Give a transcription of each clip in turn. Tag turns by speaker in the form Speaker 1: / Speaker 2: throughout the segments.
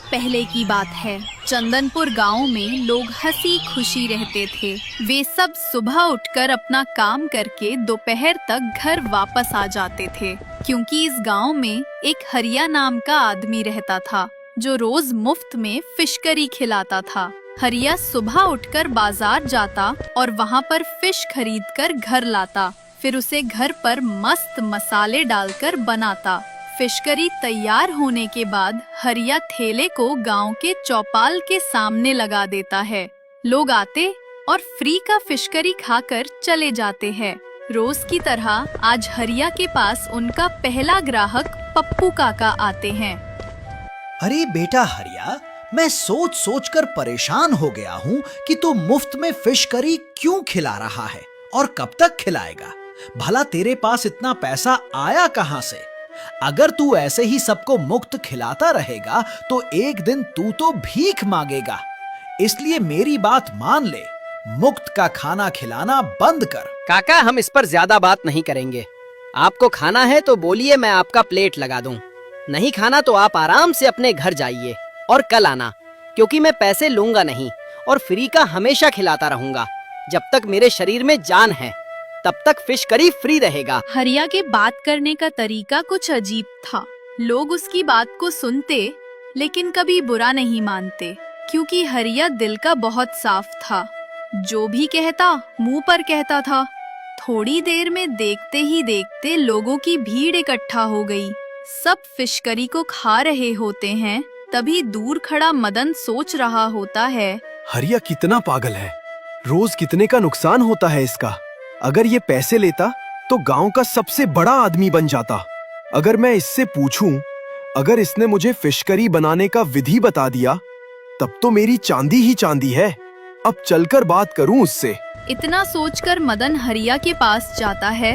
Speaker 1: पहले की बात है। चंदनपुर गांव में लोग हंसी खुशी रहते थे। वे सब सुबह उठकर अपना काम करके दोपहर तक घर वापस आ जाते थे, क्योंकि इस गांव में एक हरिया नाम का आदमी रहता था जो रोज मुफ्त में फिश करी खिलाता था। हरिया सुबह उठकर बाजार जाता और वहाँ पर फिश खरीदकर घर लाता, फिर उसे घर पर मस्त मसाले डालकर बनाता। फिश करी तैयार होने के बाद हरिया ठेले को गांव के चौपाल के सामने लगा देता है। लोग आते और फ्री का फिश करी खाकर चले जाते हैं। रोज की तरह आज हरिया के पास उनका पहला ग्राहक पप्पू काका आते हैं।
Speaker 2: अरे बेटा हरिया, मैं सोच सोच कर परेशान हो गया हूँ कि तू मुफ्त में फिश करी क्यों खिला रहा है और कब तक खिलाएगा। भला तेरे पास इतना पैसा आया कहाँ से? अगर तू ऐसे ही सबको मुफ्त खिलाता रहेगा तो एक दिन तू तो भीख मांगेगा। इसलिए मेरी बात मान ले, मुफ्त का खाना खिलाना बंद कर।
Speaker 3: काका, हम इस पर ज्यादा बात नहीं करेंगे। आपको खाना है तो बोलिए, मैं आपका प्लेट लगा दूं। नहीं खाना तो आप आराम से अपने घर जाइए और कल आना, क्योंकि मैं पैसे लूंगा नहीं और फ्री का हमेशा खिलाता रहूंगा। जब तक मेरे शरीर में जान है तब तक फिश करी फ्री रहेगा।
Speaker 1: हरिया के बात करने का तरीका कुछ अजीब था। लोग उसकी बात को सुनते लेकिन कभी बुरा नहीं मानते, क्योंकि हरिया दिल का बहुत साफ था। जो भी कहता मुंह पर कहता था। थोड़ी देर में देखते ही देखते लोगों की भीड़ इकट्ठा हो गई। सब फिश करी को खा रहे होते हैं, तभी दूर खड़ा मदन सोच रहा होता है,
Speaker 4: हरिया कितना पागल है। रोज कितने का नुकसान होता है इसका। अगर ये पैसे लेता तो गांव का सबसे बड़ा आदमी बन जाता। अगर मैं इससे पूछूं, अगर इसने मुझे फिश करी बनाने का विधि बता दिया तब तो मेरी चांदी ही चांदी है। अब चलकर बात करूं उससे।
Speaker 1: इतना सोचकर मदन हरिया के पास जाता है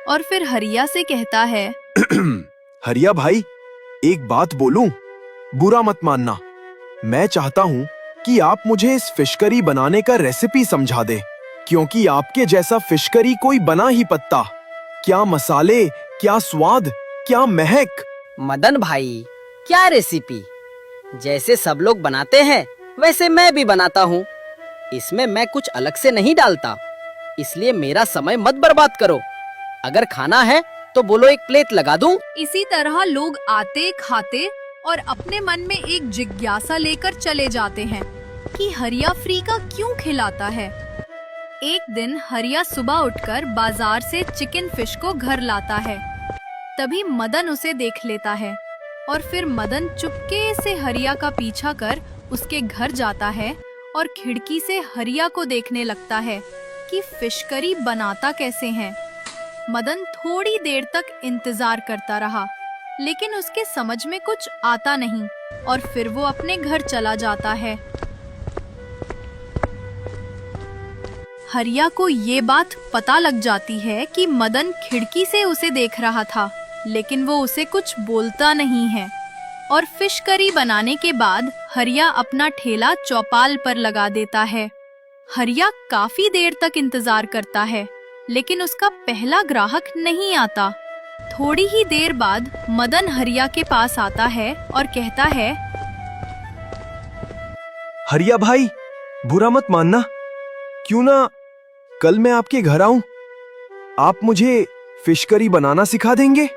Speaker 1: और फिर हरिया से कहता है,
Speaker 4: हरिया भाई, एक बात बोलूं, बुरा मत मानना। मैं चाहता हूं कि आप मुझे इस फिश करी बनाने का रेसिपी समझा दे, क्योंकि आपके जैसा फिश करी कोई बना ही पत्ता। क्या मसाले, क्या स्वाद, क्या महक।
Speaker 3: मदन भाई, क्या रेसिपी? जैसे सब लोग बनाते हैं वैसे मैं भी बनाता हूँ। इसमें मैं कुछ अलग से नहीं डालता, इसलिए मेरा समय मत बर्बाद करो। अगर खाना है तो बोलो, एक प्लेट लगा दूं।
Speaker 1: इसी तरह लोग आते खाते और अपने मन में एक जिज्ञासा लेकर चले जाते हैं कि हरिया फ्री का क्यों खिलाता है। एक दिन हरिया सुबह उठकर बाजार से चिकन फिश को घर लाता है। तभी मदन उसे देख लेता है और फिर मदन चुपके से हरिया का पीछा कर उसके घर जाता है और खिड़की से हरिया को देखने लगता है कि फिश करी बनाता कैसे हैं। मदन थोड़ी देर तक इंतजार करता रहा, लेकिन उसके समझ में कुछ आता नहीं और फिर वो अपने घर चला जाता है। हरिया को ये बात पता लग जाती है कि मदन खिड़की से उसे देख रहा था, लेकिन वो उसे कुछ बोलता नहीं है। और फिश करी बनाने के बाद हरिया अपना ठेला चौपाल पर लगा देता है। हरिया काफी देर तक इंतजार करता है, लेकिन उसका पहला ग्राहक नहीं आता। थोड़ी ही देर बाद मदन हरिया के पास आता है और कहता है,
Speaker 4: हरिया भाई, बुरा मत मानना, क्यों ना कल मैं आपके घर आऊं? आप मुझे फिश करी बनाना सिखा देंगे?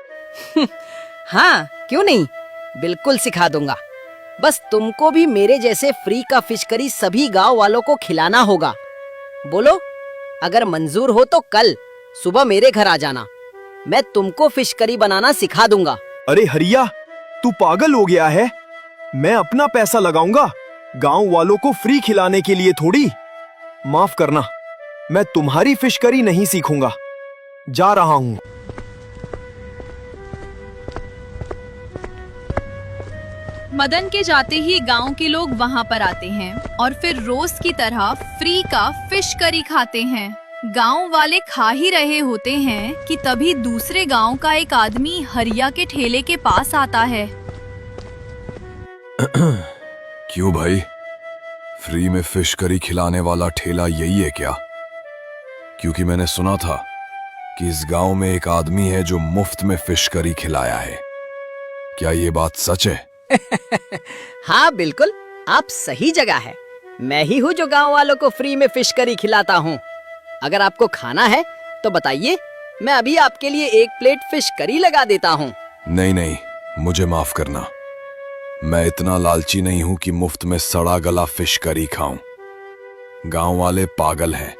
Speaker 3: हाँ, क्यों नहीं, बिल्कुल सिखा दूंगा। बस तुमको भी मेरे जैसे फ्री का फिश करी सभी गांव वालों को खिलाना होगा। बोलो, अगर मंजूर हो तो कल सुबह मेरे घर आ जाना। मैं तुमको फिश करी बनाना सिखा दूंगा।
Speaker 4: अरे हरिया, तू पागल हो गया है? मैं अपना पैसा लगाऊंगा गांव वालों को फ्री खिलाने के लिए थोड़ी। माफ करना, मैं तुम्हारी फिश करी नहीं सीखूंगा। जा रहा हूं।
Speaker 1: मदन के जाते ही गांव के लोग वहां पर आते हैं और फिर रोज की तरह फ्री का फिश करी खाते हैं। गांव वाले खा ही रहे होते हैं कि तभी दूसरे गांव का एक आदमी हरिया के ठेले के पास आता है।
Speaker 5: क्यों भाई, फ्री में फिश करी खिलाने वाला ठेला यही है क्या? क्योंकि मैंने सुना था कि इस गांव में एक आदमी है जो मुफ्त में फिश करी खिलाया है। क्या ये बात सच है?
Speaker 3: हाँ बिल्कुल, आप सही जगह है। मैं ही हूँ जो गांव वालों को फ्री में फिश करी खिलाता हूँ। अगर आपको खाना है तो बताइए, मैं अभी आपके लिए 1 प्लेट फिश करी लगा देता हूँ।
Speaker 5: नहीं नहीं, मुझे माफ करना। मैं इतना लालची नहीं हूं कि मुफ्त में सड़ा गला फिश करी खाऊं। गांव वाले पागल हैं,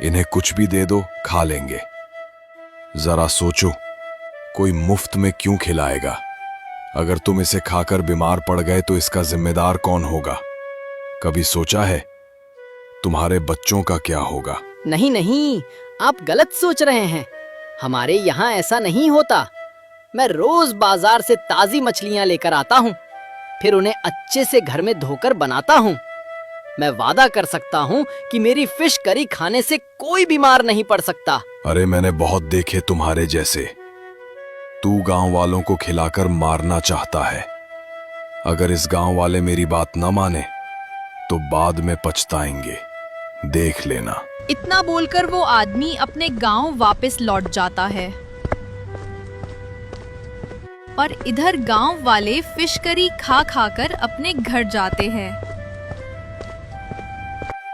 Speaker 5: इन्हें कुछ भी दे दो खा लेंगे। जरा सोचो, कोई मुफ्त में क्यों खिलाएगा? अगर तुम इसे खाकर बीमार पड़ गए तो इसका जिम्मेदार कौन होगा? कभी सोचा है तुम्हारे बच्चों का क्या होगा?
Speaker 3: नहीं नहीं, आप गलत सोच रहे हैं। हमारे यहाँ ऐसा नहीं होता। मैं रोज बाजार से ताजी मछलियाँ लेकर आता हूँ, फिर उन्हें अच्छे से घर में धोकर बनाता हूँ। मैं वादा कर सकता हूँ कि मेरी फिश करी खाने से कोई बीमार नहीं पड़ सकता।
Speaker 5: अरे मैंने बहुत देखे तुम्हारे जैसे। तू गांव वालों को खिलाकर मारना चाहता है। अगर इस गांव वाले मेरी बात न माने तो बाद में पछताएंगे, देख लेना।
Speaker 1: इतना बोलकर वो आदमी अपने गांव वापस लौट जाता है और इधर गांव वाले फिश करी खा खाकर अपने घर जाते हैं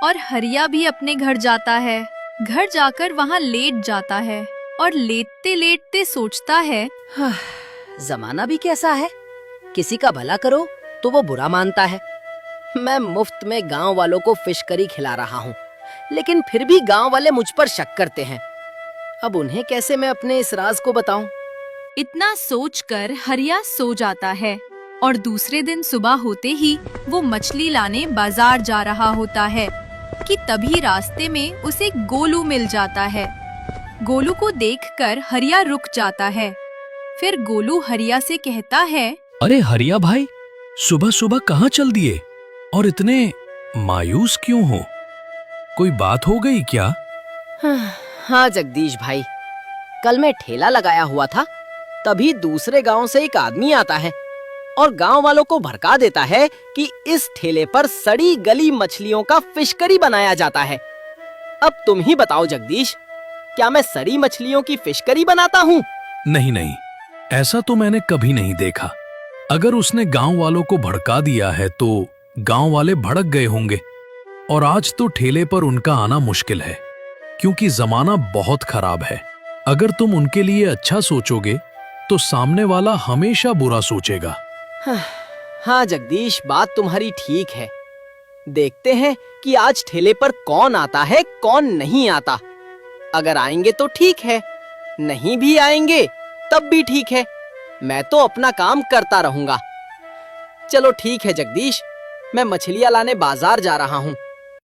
Speaker 1: और हरिया भी अपने घर जाता है। घर जाकर वहाँ लेट जाता है और लेटते लेटते सोचता है,
Speaker 3: जमाना भी कैसा है, किसी का भला करो तो वो बुरा मानता है। मैं मुफ्त में गांव वालों को फिश करी खिला रहा हूँ, लेकिन फिर भी गांव वाले मुझ पर शक करते हैं। अब उन्हें कैसे मैं अपने इस राज को बताऊं?
Speaker 1: इतना सोचकर हरिया सो जाता है और दूसरे दिन सुबह होते ही वो मछली लाने बाजार जा रहा होता है कि तभी रास्ते में उसे गोलू मिल जाता है। गोलू को देखकर हरिया रुक जाता है। फिर गोलू हरिया से कहता है,
Speaker 6: अरे हरिया भाई, सुबह सुबह कहाँ चल दिए और इतने मायूस क्यों हो? कोई बात हो गई क्या?
Speaker 3: हाँ जगदीश भाई, कल मैं ठेला लगाया हुआ था, तभी दूसरे गांव से एक आदमी आता है और गांव वालों को भड़का देता है कि इस ठेले पर सड़ी गली मछलियों का फिश करी बनाया जाता है। अब तुम ही बताओ जगदीश, क्या मैं सड़ी मछलियों की फिश करी बनाता हूँ?
Speaker 6: नहीं नहीं, ऐसा तो मैंने कभी नहीं देखा। अगर उसने गांव वालों को भड़का दिया है तो गांव वाले भड़क गए होंगे और आज तो ठेले पर उनका आना मुश्किल है, क्योंकि जमाना बहुत खराब है। अगर तुम उनके लिए अच्छा सोचोगे तो सामने वाला हमेशा बुरा सोचेगा।
Speaker 3: हाँ जगदीश, बात तुम्हारी ठीक है। देखते हैं कि आज ठेले पर कौन आता है कौन नहीं आता। अगर आएंगे तो ठीक है, नहीं भी आएंगे तब भी ठीक है। मैं तो अपना काम करता रहूंगा। चलो ठीक है जगदीश, मैं मछलियां लाने बाजार जा रहा हूँ।